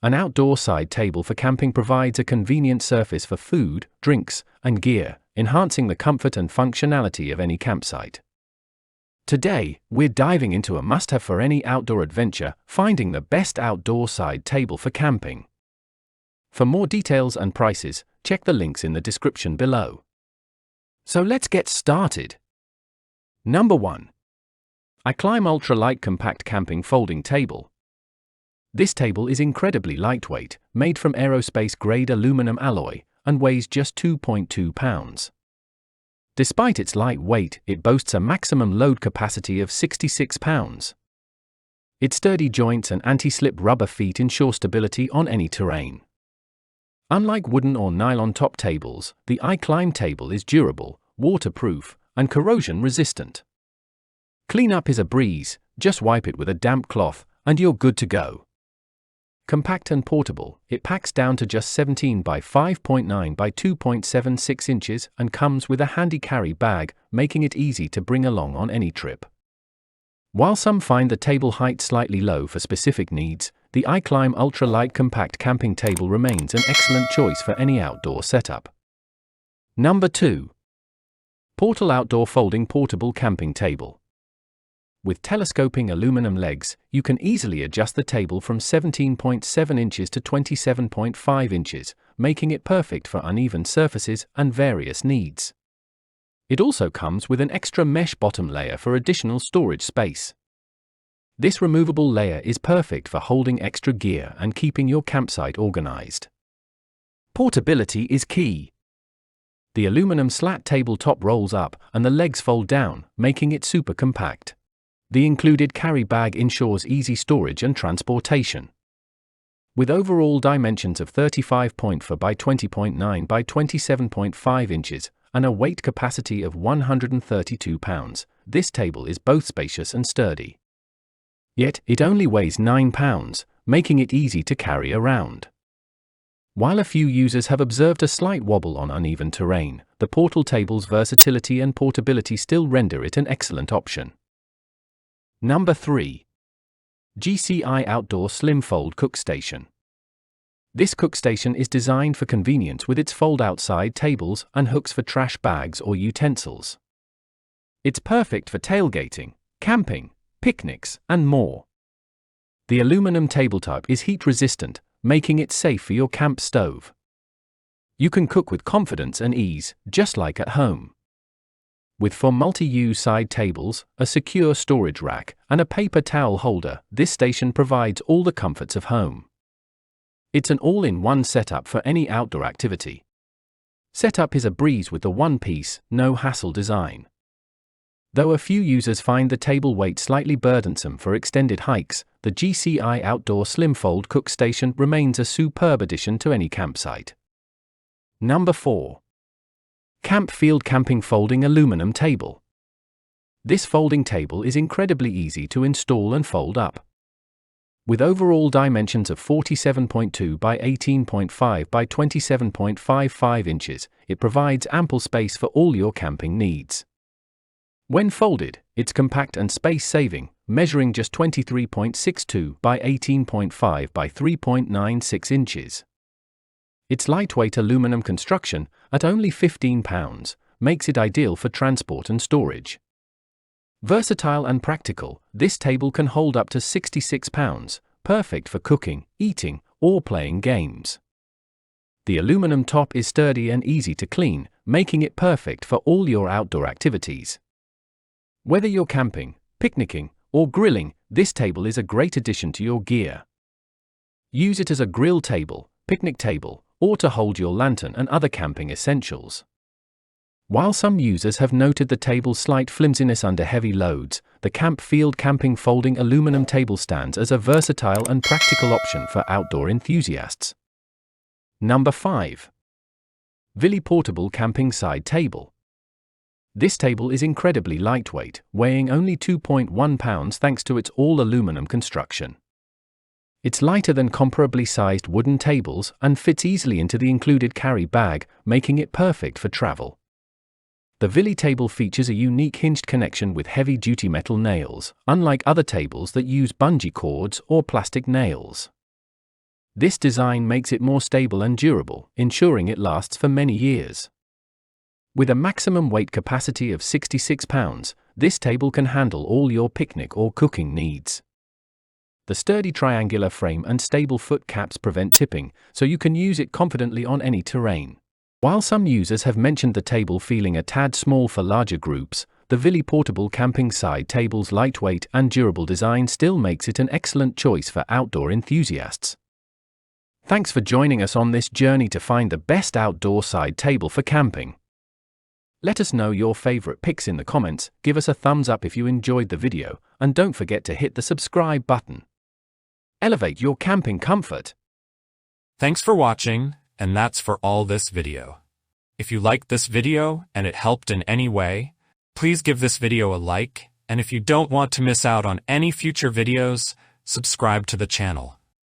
An outdoor side table for camping provides a convenient surface for food, drinks, and gear, enhancing the comfort and functionality of any campsite. Today, we're diving into a must-have for any outdoor adventure, finding the best outdoor side table for camping. For more details and prices, check the links in the description below. So let's get started. Number 1. iClimb Ultralight Compact Camping Folding Table. This table is incredibly lightweight, made from aerospace-grade aluminum alloy, and weighs just 2.2 pounds. Despite its light weight, it boasts a maximum load capacity of 66 pounds. Its sturdy joints and anti-slip rubber feet ensure stability on any terrain. Unlike wooden or nylon top tables, the iClimb table is durable, waterproof, and corrosion-resistant. Cleanup is a breeze, just wipe it with a damp cloth, and you're good to go. Compact and portable, it packs down to just 17 by 5.9 by 2.76 inches and comes with a handy carry bag, making it easy to bring along on any trip. While some find the table height slightly low for specific needs, the iClimb Ultralight Compact Camping Table remains an excellent choice for any outdoor setup. Number 2. Portal Outdoor Folding Portable Camping Table. With telescoping aluminum legs, you can easily adjust the table from 17.7 inches to 27.5 inches, making it perfect for uneven surfaces and various needs. It also comes with an extra mesh bottom layer for additional storage space. This removable layer is perfect for holding extra gear and keeping your campsite organized. Portability is key. The aluminum slat tabletop rolls up and the legs fold down, making it super compact. The included carry bag ensures easy storage and transportation. With overall dimensions of 35.4 by 20.9 by 27.5 inches and a weight capacity of 132 pounds, this table is both spacious and sturdy. Yet, it only weighs 9 pounds, making it easy to carry around. While a few users have observed a slight wobble on uneven terrain, the portal table's versatility and portability still render it an excellent option. Number 3. GCI Outdoor Slimfold Cook Station. This cook station is designed for convenience with its fold-out side tables and hooks for trash bags or utensils. It's perfect for tailgating, camping, picnics, and more. The aluminum tabletop is heat-resistant, making it safe for your camp stove. You can cook with confidence and ease, just like at home. With 4 multi-use side tables, a secure storage rack, and a paper towel holder, this station provides all the comforts of home. It's an all-in-one setup for any outdoor activity. Setup is a breeze with the one-piece, no-hassle design. Though a few users find the table weight slightly burdensome for extended hikes, the GCI Outdoor Slimfold Cook Station remains a superb addition to any campsite. Number 4. CampField Camping Folding Aluminum Table. This folding table is incredibly easy to install and fold up. With overall dimensions of 47.2 by 18.5 by 27.55 inches, it provides ample space for all your camping needs. When folded, it's compact and space-saving, measuring just 23.62 by 18.5 by 3.96 inches. Its lightweight aluminum construction, at only 15 pounds, makes it ideal for transport and storage. Versatile and practical, this table can hold up to 66 pounds, perfect for cooking, eating, or playing games. The aluminum top is sturdy and easy to clean, making it perfect for all your outdoor activities. Whether you're camping, picnicking, or grilling, this table is a great addition to your gear. Use it as a grill table, picnic table, or to hold your lantern and other camping essentials. While some users have noted the table's slight flimsiness under heavy loads, the CampField Camping Folding Aluminum Table stands as a versatile and practical option for outdoor enthusiasts. Number 5. Villey Portable Camping Side Table. This table is incredibly lightweight, weighing only 2.1 pounds thanks to its all-aluminum construction. It's lighter than comparably sized wooden tables and fits easily into the included carry bag, making it perfect for travel. The Villey table features a unique hinged connection with heavy-duty metal nails, unlike other tables that use bungee cords or plastic nails. This design makes it more stable and durable, ensuring it lasts for many years. With a maximum weight capacity of 66 pounds, this table can handle all your picnic or cooking needs. The sturdy triangular frame and stable foot caps prevent tipping, so you can use it confidently on any terrain. While some users have mentioned the table feeling a tad small for larger groups, the Villey portable camping side table's lightweight and durable design still makes it an excellent choice for outdoor enthusiasts. Thanks for joining us on this journey to find the best outdoor side table for camping. Let us know your favorite picks in the comments, give us a thumbs up if you enjoyed the video, and don't forget to hit the subscribe button. Elevate your camping comfort. Thanks for watching, and that's for all this video. If you liked this video and it helped in any way, please give this video a like, and if you don't want to miss out on any future videos, subscribe to the channel.